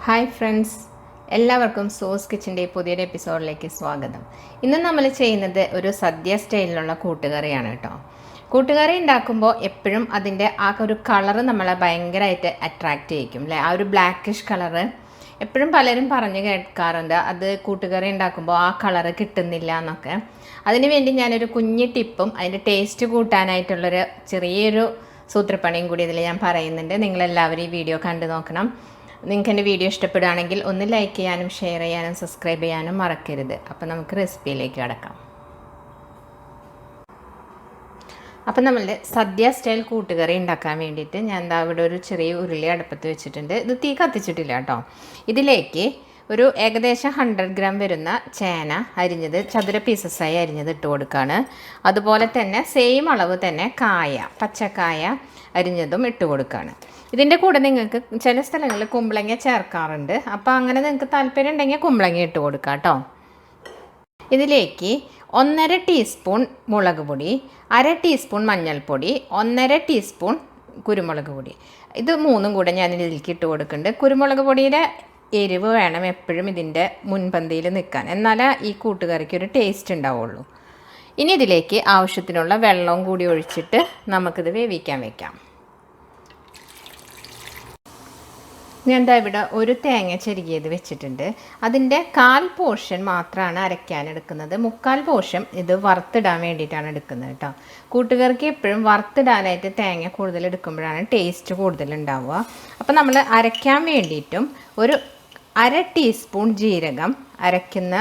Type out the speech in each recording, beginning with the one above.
Hi friends, എല്ലാവർക്കും sauce കിച്ചൻ്റെ പുതിയൊരു എപ്പിസോഡിലേക്ക് സ്വാഗതം. ഇന്ന് നമ്മൾ ചെയ്യുന്നത് ഒരു സദ്യ സ്റ്റൈലിലുള്ള കൂട്ടുകറിയാണ് കേട്ടോ. കൂട്ടുകറി ഉണ്ടാക്കുമ്പോൾ എപ്പോഴും അതിൻ്റെ ആ ഒരു കളറ് നമ്മളെ ഭയങ്കരമായിട്ട് അട്രാക്റ്റ് ചെയ്യിക്കും അല്ലേ. ആ ഒരു ബ്ലാക്കിഷ് കളറ് എപ്പോഴും പലരും പറഞ്ഞു കേൾക്കാറുണ്ട്, അത് കൂട്ടുകറി ഉണ്ടാക്കുമ്പോൾ ആ കളറ് കിട്ടുന്നില്ല എന്നൊക്കെ. അതിന് വേണ്ടി ഞാനൊരു കുഞ്ഞു ടിപ്പും അതിൻ്റെ ടേസ്റ്റ് കൂട്ടാനായിട്ടുള്ളൊരു ചെറിയൊരു സൂത്രപ്പണിയും കൂടി ഇതിൽ ഞാൻ പറയുന്നുണ്ട്. നിങ്ങളെല്ലാവരും ഈ വീഡിയോ കണ്ടു നോക്കണം. നിങ്ങൾക്ക് എൻ്റെ വീഡിയോ ഇഷ്ടപ്പെടുകയാണെങ്കിൽ ഒന്ന് ലൈക്ക് ചെയ്യാനും ഷെയർ ചെയ്യാനും സബ്സ്ക്രൈബ് ചെയ്യാനും മറക്കരുത്. അപ്പോൾ നമുക്ക് റെസിപ്പിയിലേക്ക് കടക്കാം. അപ്പം നമ്മളുടെ സദ്യ സ്റ്റൈൽ കൂട്ടുകറി ഉണ്ടാക്കാൻ വേണ്ടിയിട്ട് ഞാൻ എന്താ ഇവിടെ ഒരു ചെറിയ ഉരുളി അടുപ്പത്ത് വെച്ചിട്ടുണ്ട്. ഇത് തീ കത്തിച്ചിട്ടില്ല കേട്ടോ. ഇതിലേക്ക് ഒരു ഏകദേശം 100 ഗ്രാം വരുന്ന ചേന അരിഞ്ഞത് ചതുര പീസസായി അരിഞ്ഞത് ഇട്ട് കൊടുക്കുകയാണ്. അതുപോലെ തന്നെ സെയിം അളവ് തന്നെ കായ, പച്ചക്കായ അരിഞ്ഞതും ഇട്ട് കൊടുക്കുകയാണ്. ഇതിൻ്റെ കൂടെ നിങ്ങൾക്ക് ചില സ്ഥലങ്ങളിൽ കുമ്പളങ്ങ ചേർക്കാറുണ്ട്. അപ്പോൾ അങ്ങനെ നിങ്ങൾക്ക് താല്പര്യം ഉണ്ടെങ്കിൽ കുമ്പളങ്ങ ഇട്ട് കൊടുക്കുക കേട്ടോ. ഇതിലേക്ക് 1.5 ടീസ്പൂൺ മുളക് പൊടി, 1/2 ടീസ്പൂൺ മഞ്ഞൾപ്പൊടി, 1.5 ടീസ്പൂൺ കുരുമുളക് പൊടി, ഇത് മൂന്നും കൂടെ ഞാൻ ഇതിലേക്ക് ഇട്ട് കൊടുക്കുന്നുണ്ട്. കുരുമുളക് പൊടിയുടെ എരിവ് വേണം എപ്പോഴും ഇതിൻ്റെ മുൻപന്തിയിൽ നിൽക്കാൻ, എന്നാലേ ഈ കൂട്ടുകറിക്ക് ഒരു ടേസ്റ്റ് ഉണ്ടാവുള്ളൂ. ഇനി ഇതിലേക്ക് ആവശ്യത്തിനുള്ള വെള്ളവും കൂടി ഒഴിച്ചിട്ട് നമുക്കിത് വേവിക്കാൻ വയ്ക്കാം. ഞാൻ എന്താ ഇവിടെ ഒരു തേങ്ങ ചെരുകിയത് വെച്ചിട്ടുണ്ട്. അതിൻ്റെ 1/4 പോർഷൻ മാത്രമാണ് അരയ്ക്കാൻ എടുക്കുന്നത്. 3/4 പോർഷൻ ഇത് വറുത്തിടാൻ വേണ്ടിയിട്ടാണ് എടുക്കുന്നത് കേട്ടോ. കൂട്ടുകറിക്ക് എപ്പോഴും വറുത്തിടാനായിട്ട് തേങ്ങ കൂടുതൽ എടുക്കുമ്പോഴാണ് ടേസ്റ്റ് കൂടുതൽ ഉണ്ടാവുക. അപ്പോൾ നമ്മൾ അരയ്ക്കാൻ വേണ്ടിയിട്ടും ഒരു 1/2 ടീസ്പൂൺ ജീരകം അരയ്ക്കുന്ന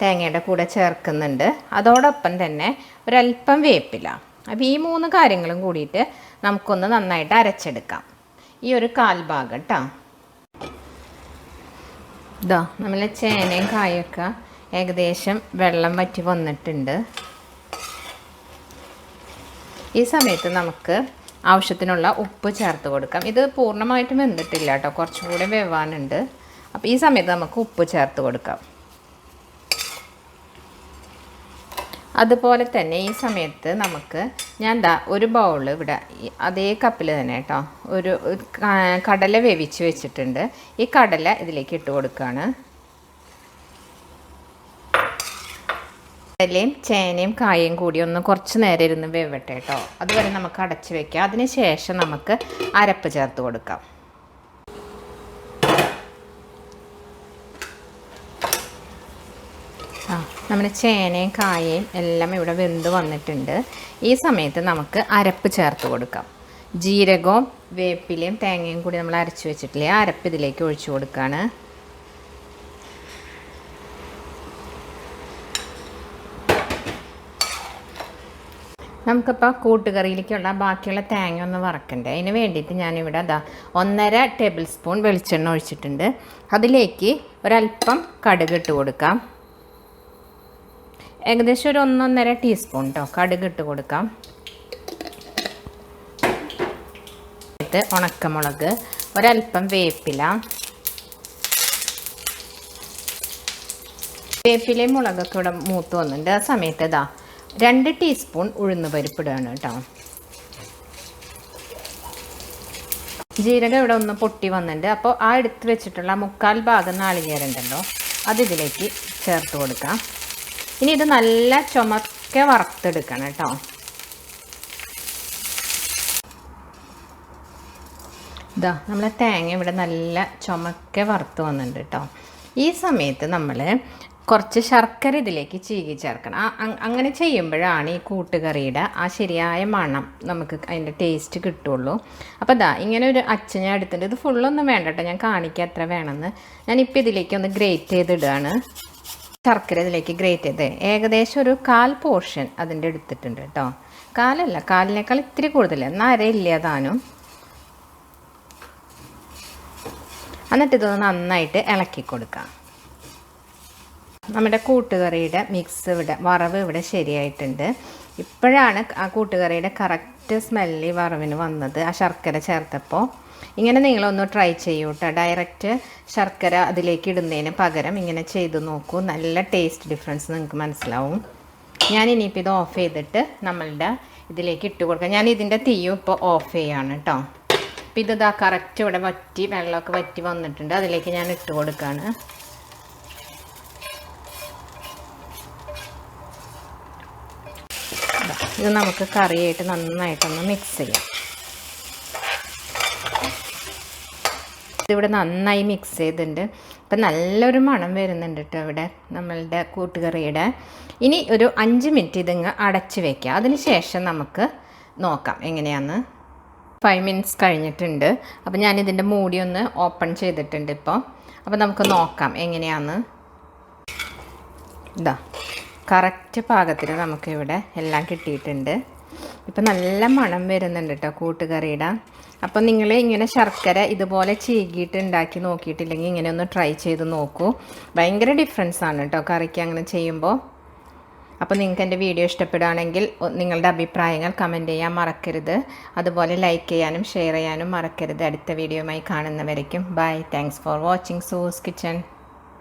തേങ്ങയുടെ കൂടെ ചേർക്കുന്നുണ്ട്. അതോടൊപ്പം തന്നെ ഒരല്പം വേപ്പില. അപ്പോൾ ഈ 3 കാര്യങ്ങളും കൂടിയിട്ട് നമുക്കൊന്ന് നന്നായിട്ട് അരച്ചെടുക്കാം. ഈ ഒരു 1/4 ഭാഗം കേട്ടോ. ഇതാ നമ്മൾ ചേനയും കായൊക്കെ ഏകദേശം വെള്ളം വറ്റി വന്നിട്ടുണ്ട്. ഈ സമയത്ത് നമുക്ക് ആവശ്യത്തിനുള്ള ഉപ്പ് ചേർത്ത് കൊടുക്കാം. ഇത് പൂർണ്ണമായിട്ടും വെന്തിട്ടില്ല കേട്ടോ, കുറച്ചും കൂടെ വേവാനുണ്ട്. അപ്പോൾ ഈ സമയത്ത് നമുക്ക് ഉപ്പ് ചേർത്ത് കൊടുക്കാം. അതുപോലെ തന്നെ ഈ സമയത്ത് നമുക്ക് ഞാൻ ഒരു ബൗൾ ഇവിടെ അതേ കപ്പിൽ തന്നെ കേട്ടോ ഒരു കടല വേവിച്ച് വെച്ചിട്ടുണ്ട്. ഈ കടല ഇതിലേക്ക് ഇട്ട് കൊടുക്കുകയാണ്. കടലയും ചേനയും കായയും കൂടി ഒന്ന് കുറച്ച് നേരം ഇരുന്ന് വേവട്ടെ കേട്ടോ. അതുവരെ നമുക്ക് അടച്ച് വയ്ക്കാം. അതിന് ശേഷം നമുക്ക് അരപ്പ് ചേർത്ത് കൊടുക്കാം. നമ്മുടെ ചേനയും കായയും എല്ലാം ഇവിടെ വെന്ത് വന്നിട്ടുണ്ട്. ഈ സമയത്ത് നമുക്ക് അരപ്പ് ചേർത്ത് കൊടുക്കാം. ജീരകവും വേപ്പിലയും തേങ്ങയും കൂടി നമ്മൾ അരച്ച് വെച്ചിട്ടില്ലേ, ആ അരപ്പ് ഇതിലേക്ക് ഒഴിച്ചു കൊടുക്കുകയാണ്. നമുക്കിപ്പോൾ കൂട്ടുകറിയിലേക്കുള്ള ബാക്കിയുള്ള തേങ്ങ ഒന്ന് വറക്കണ്ടേ. അതിന് വേണ്ടിയിട്ട് ഞാനിവിടെ 1.5 ടേബിൾ സ്പൂൺ വെളിച്ചെണ്ണ ഒഴിച്ചിട്ടുണ്ട്. അതിലേക്ക് ഒരല്പം കടുക് ഇട്ട് കൊടുക്കാം. ഏകദേശം ഒരു 1.5 ടീസ്പൂൺ കേട്ടോ കടുക് ഇട്ട് കൊടുക്കാം. ഉണക്കമുളക്, ഒരല്പം വേപ്പില, വേപ്പിലയും മുളകൊക്കെ ഇവിടെ മൂത്ത് വന്നിട്ടുണ്ട്. ആ സമയത്ത് 2 ടീസ്പൂൺ ഉഴുന്ന് പരിപ്പ് ഇടുകയാണ് കേട്ടോ. ജീരകം ഇവിടെ ഒന്ന് പൊട്ടി വന്നിട്ടുണ്ട്. അപ്പോൾ ആ എടുത്ത് വെച്ചിട്ടുള്ള 3/4 ഭാഗം നാളികേരമുണ്ടല്ലോ, അതിതിലേക്ക് ചേർത്ത് കൊടുക്കാം. ഇനി ഇത് നല്ല ചുമക്കെ വറുത്തെടുക്കണം കേട്ടോ. നമ്മളെ തേങ്ങ ഇവിടെ നല്ല ചുമക്കെ വറുത്ത് വന്നിട്ടുണ്ട് കേട്ടോ. ഈ സമയത്ത് നമ്മൾ കുറച്ച് ശർക്കര ഇതിലേക്ക് ചീകി ചേർക്കണം. അങ്ങനെ ചെയ്യുമ്പോഴാണ് ഈ കൂട്ടുകറിയുടെ ആ ശരിയായ മണം നമുക്ക് അതിൻ്റെ ടേസ്റ്റ് കിട്ടുള്ളൂ. അപ്പോൾ ഇങ്ങനെ ഒരു അച്ഛൻ ഞാൻ എടുത്തിട്ടുണ്ട്. ഇത് ഫുള്ളൊന്നും വേണ്ട കേട്ടോ, ഞാൻ കാണിക്കാം എത്ര വേണമെന്ന്. ഞാനിപ്പോൾ ഇതിലേക്ക് ഒന്ന് ഗ്രേറ്റ് ചെയ്തിടുകയാണ്. ശർക്കര ഇതിലേക്ക് ഗ്രേറ്റ് ചെയ്ത് ഏകദേശം ഒരു 1/4 പോർഷൻ അതിൻ്റെ എടുത്തിട്ടുണ്ട് കേട്ടോ. 1/4 1/4 ഇത്തിരി കൂടുതൽ, എന്നാൽ അരയില്ല താനും. എന്നിട്ട് ഇതൊന്ന് നന്നായിട്ട് ഇളക്കി കൊടുക്കാം. നമ്മുടെ കൂട്ടുകറിയുടെ മിക്സ് വറവ് ഇവിടെ ശരിയായിട്ടുണ്ട്. ഇപ്പോഴാണ് ആ കൂട്ടുകറിയുടെ കറക്റ്റ് സ്മെല്ല് വറവിന് വന്നത്, ആ ശർക്കര ചേർത്തപ്പോൾ. ഇങ്ങനെ നിങ്ങളൊന്ന് ട്രൈ ചെയ്യൂ കേട്ടോ. ഡയറക്റ്റ് ശർക്കര അതിലേക്ക് ഇടുന്നതിന് പകരം ഇങ്ങനെ ചെയ്ത് നോക്കൂ. നല്ല ടേസ്റ്റ് ഡിഫറൻസ് നിങ്ങൾക്ക് മനസ്സിലാവും. ഞാൻ ഇനിയിപ്പോൾ ഇത് ഓഫ് ചെയ്തിട്ട് നമ്മളുടെ ഇതിലേക്ക് ഇട്ട് കൊടുക്കാം. ഞാൻ ഇതിൻ്റെ തീയും ഇപ്പോൾ ഓഫ് ചെയ്യാണ് കേട്ടോ. അപ്പോൾ ഇത് ഇതാ കറക്റ്റ് ഇവിടെ വറ്റി വെള്ളമൊക്കെ വറ്റി വന്നിട്ടുണ്ട്. അതിലേക്ക് ഞാൻ ഇട്ട് കൊടുക്കുകയാണ്. ഇത് നമുക്ക് കറിയായിട്ട് നന്നായിട്ടൊന്ന് മിക്സ് ചെയ്യാം. ഇതിവിടെ നന്നായി മിക്സ് ചെയ്തിട്ടുണ്ട്. ഇപ്പം നല്ലൊരു മണം വരുന്നുണ്ട് കേട്ടോ ഇവിടെ നമ്മളുടെ കൂട്ടുകറിയുടെ. ഇനി ഒരു 5 മിനിറ്റ് ഇതിങ്ങ് അടച്ച് വയ്ക്കുക. അതിന് ശേഷം നമുക്ക് നോക്കാം എങ്ങനെയാണെന്ന്. 5 മിനിറ്റ്സ് കഴിഞ്ഞിട്ടുണ്ട്. അപ്പോൾ ഞാനിതിൻ്റെ മൂടി ഒന്ന് ഓപ്പൺ ചെയ്തിട്ടുണ്ട് ഇപ്പോൾ. അപ്പോൾ നമുക്ക് നോക്കാം എങ്ങനെയാണെന്ന്. ഇതാ കറക്റ്റ് പാകത്തിൽ നമുക്കിവിടെ എല്ലാം കിട്ടിയിട്ടുണ്ട്. ഇപ്പം നല്ല മണം വരുന്നുണ്ട് കേട്ടോ കൂട്ടുകറിയുടെ. അപ്പോൾ നിങ്ങൾ ഇങ്ങനെ ശർക്കര ഇതുപോലെ ചീകിയിട്ട് ഉണ്ടാക്കി നോക്കിയിട്ടില്ലെങ്കിൽ ഇങ്ങനെ ഒന്ന് ട്രൈ ചെയ്ത് നോക്കൂ. ഭയങ്കര ഡിഫറൻസ് ആണ് കേട്ടോ കറിക്ക് അങ്ങനെ ചെയ്യുമ്പോൾ. അപ്പോൾ നിങ്ങൾക്ക് എൻ്റെ വീഡിയോ ഇഷ്ടപ്പെടുകയാണെങ്കിൽ നിങ്ങളുടെ അഭിപ്രായങ്ങൾ കമൻറ്റ് ചെയ്യാൻ മറക്കരുത്. അതുപോലെ ലൈക്ക് ചെയ്യാനും ഷെയർ ചെയ്യാനും മറക്കരുത്. അടുത്ത വീഡിയോയുമായി കാണുന്നവരേക്കും bye. Thanks for watching Sue's kitchen.